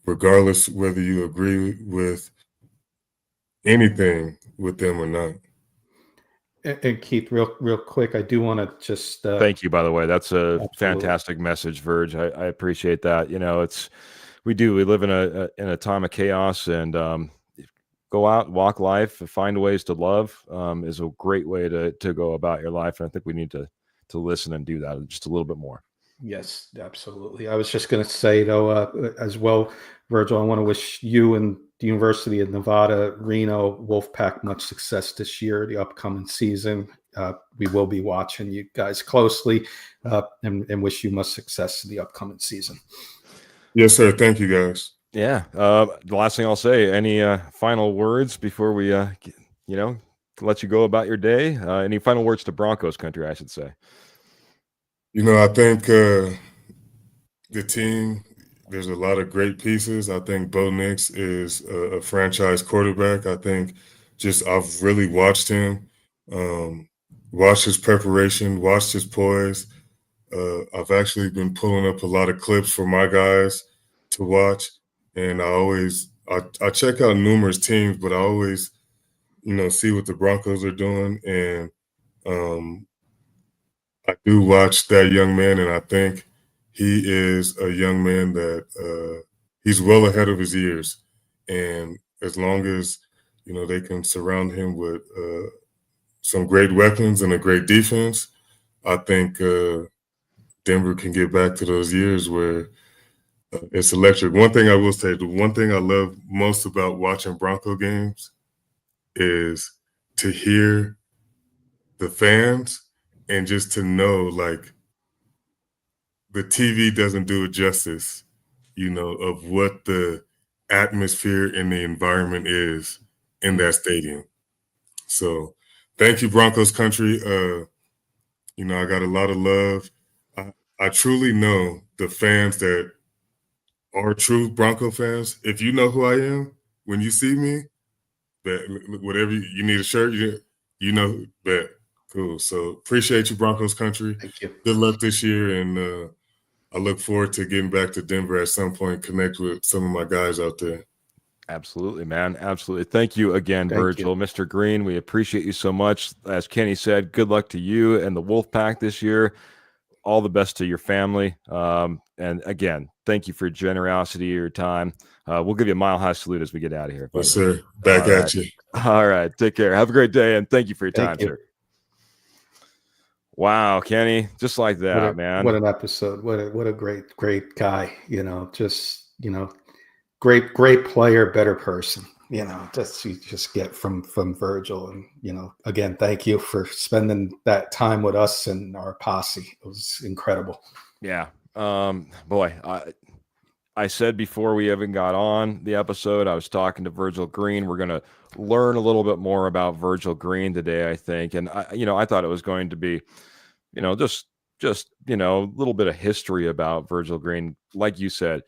regardless whether you agree with anything with them or not. And Keith, real quick, I do want to just Thank you, by the way. That's a absolutely. fantastic message, Verge. I appreciate that. You know, we live in a time of chaos, and go out, walk life, find ways to love is a great way to go about your life. And I think we need to listen and do that just a little bit more. Yes, absolutely. I was just going to say, though, as well, Virgil, I want to wish you and the University of Nevada, Reno, Wolfpack much success this year, the upcoming season. We will be watching you guys closely and wish you much success in the upcoming season. Yes, sir. Thank you, guys. Yeah. The last thing I'll say, any final words before we, let you go about your day? Any final words to Broncos country, I should say? You know, I think the team, there's a lot of great pieces. I think Bo Nix is a franchise quarterback. I think I've really watched him, watched his preparation, watched his poise. I've actually been pulling up a lot of clips for my guys to watch. And I check out numerous teams, but I always, you know, see what the Broncos are doing. And I do watch that young man, and I think he is a young man that he's well ahead of his years. And as long as, you know, they can surround him with some great weapons and a great defense, I think Denver can get back to those years where it's electric. One thing I will say, the one thing I love most about watching Bronco games is to hear the fans and just to know, like, the TV doesn't do it justice, you know, of what the atmosphere and the environment is in that stadium. So thank you, Broncos country. You know, I got a lot of love. I truly know the fans that are true Bronco fans. If you know who I am, when you see me, that whatever you need a shirt, you know that. Cool. So appreciate you, Broncos country. Thank you. Good luck this year, and I look forward to getting back to Denver at some point, connect with some of my guys out there. Absolutely, man. Absolutely. Thank you again, Thank Virgil. you. Mr. Green, we appreciate you so much. As Kenny said, good luck to you and the Wolfpack this year. All the best to your family. And again, thank you for your generosity, your time. We'll give you a mile-high salute as we get out of here. Yes, sir. Back All at right. you. All right. Take care. Have a great day, and thank you for your time, Thank you. sir. Wow, Kenny, just like that, man. What an episode. What a great guy. You know, just, you know, great player, better person. You know, you just get from Virgil. And, you know, again, thank you for spending that time with us and our posse. It was incredible. Yeah. Boy, I said before we even got on the episode, I was talking to Virgil Green. We're going to learn a little bit more about Virgil Green today, I think. And I thought it was going to be, just a little bit of history about Virgil Green. Like you said,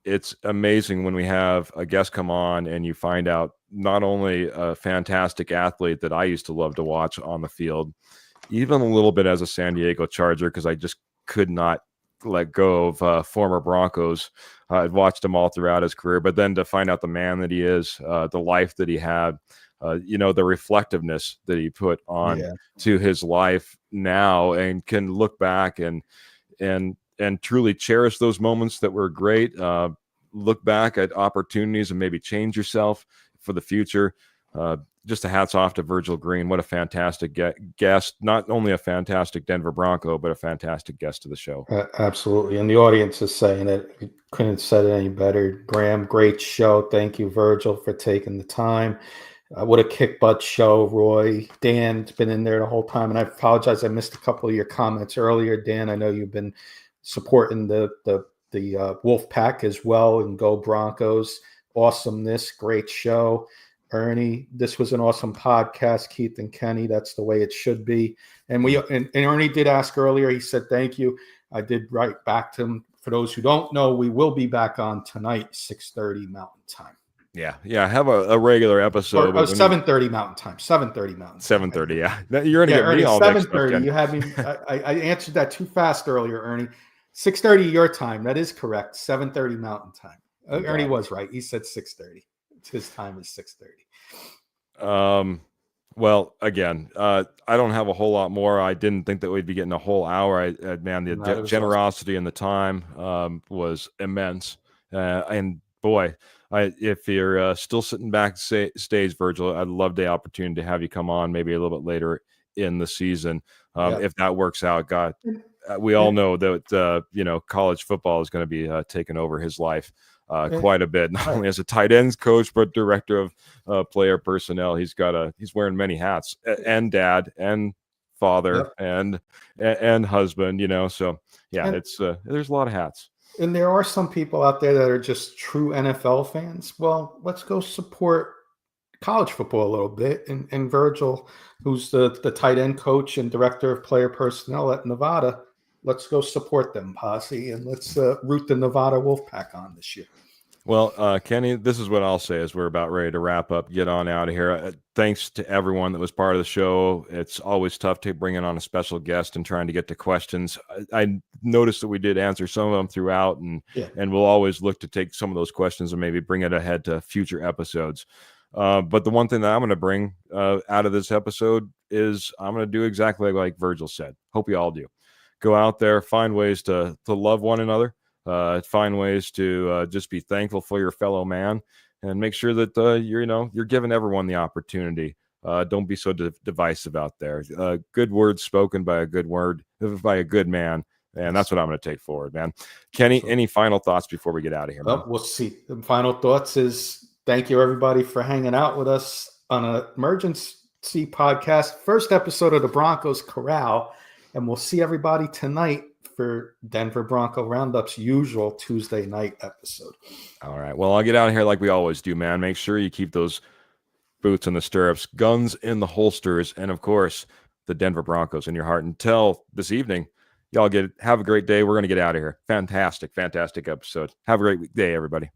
it's amazing when we have a guest come on and you find out not only a fantastic athlete that I used to love to watch on the field, even a little bit as a San Diego Charger, because I just could not let go of former Broncos. I'd watched him all throughout his career, but then to find out the man that he is, the life that he had, the reflectiveness that he put on to his life now, and can look back and truly cherish those moments that were great. Look back at opportunities and maybe change yourself for the future. Just a hats off to Virgil Green. What a fantastic guest. Not only a fantastic Denver Bronco, but a fantastic guest to the show. Absolutely. And the audience is saying it. We couldn't have said it any better. Graham, great show. Thank you, Virgil, for taking the time. What a kick butt show, Roy. Dan's been in there the whole time. And I apologize, I missed a couple of your comments earlier. Dan, I know you've been supporting the Wolf Pack as well, and go Broncos. Awesomeness, great show. Ernie, this was an awesome podcast. Keith and Kenny, that's the way it should be. And Ernie did ask earlier. He said thank you. I did write back to him. For those who don't know, we will be back on tonight, 6:30 Mountain Time. Yeah. Have a regular episode. 7:30 Mountain Time. 7:30 Mountain Time. 7:30. Yeah, you're gonna get Ernie, me all 7:30. You had me. I answered that too fast earlier, Ernie. 6:30 your time. That is correct. 7:30 Mountain Time. Ernie was right. He said 6:30. His time is 6:30. Well, again, I don't have a whole lot more. I didn't think that we'd be getting a whole hour. The generosity and the time was immense. And boy, if you're still sitting back stage, Virgil, I'd love the opportunity to have you come on maybe a little bit later in the season. If that works out, God, we all know that, college football is going to be taking over his life quite a bit, not only as a tight ends coach, but director of player personnel. He's wearing many hats, and dad and father and husband, so it's there's a lot of hats. And there are some people out there that are just true NFL fans. Well, let's go support college football a little bit. And Virgil, who's the tight end coach and director of player personnel at Nevada, let's go support them, Posse, and let's root the Nevada Wolfpack on this year. Well, Kenny, this is what I'll say as we're about ready to wrap up, get on out of here. Thanks to everyone that was part of the show. It's always tough to bring on a special guest and trying to get to questions. I noticed that we did answer some of them throughout, and we'll always look to take some of those questions and maybe bring it ahead to future episodes. But the one thing that I'm going to bring out of this episode is I'm going to do exactly like Virgil said. Hope you all do. Go out there, find ways to love one another. Find ways to just be thankful for your fellow man, and make sure that you're giving everyone the opportunity. Don't be so divisive out there. Good words spoken by a good man, and that's what I'm going to take forward, man. Kenny, any final thoughts before we get out of here? Well, we'll see. The final thoughts is thank you everybody for hanging out with us on an emergency podcast, first episode of the Broncos Corral, and we'll see everybody tonight for Denver Bronco Roundup's usual Tuesday night episode. All right. Well, I'll get out of here like we always do, man. Make sure you keep those boots in the stirrups, guns in the holsters, and of course, the Denver Broncos in your heart. Until this evening, y'all have a great day. We're going to get out of here. Fantastic episode. Have a great day, everybody.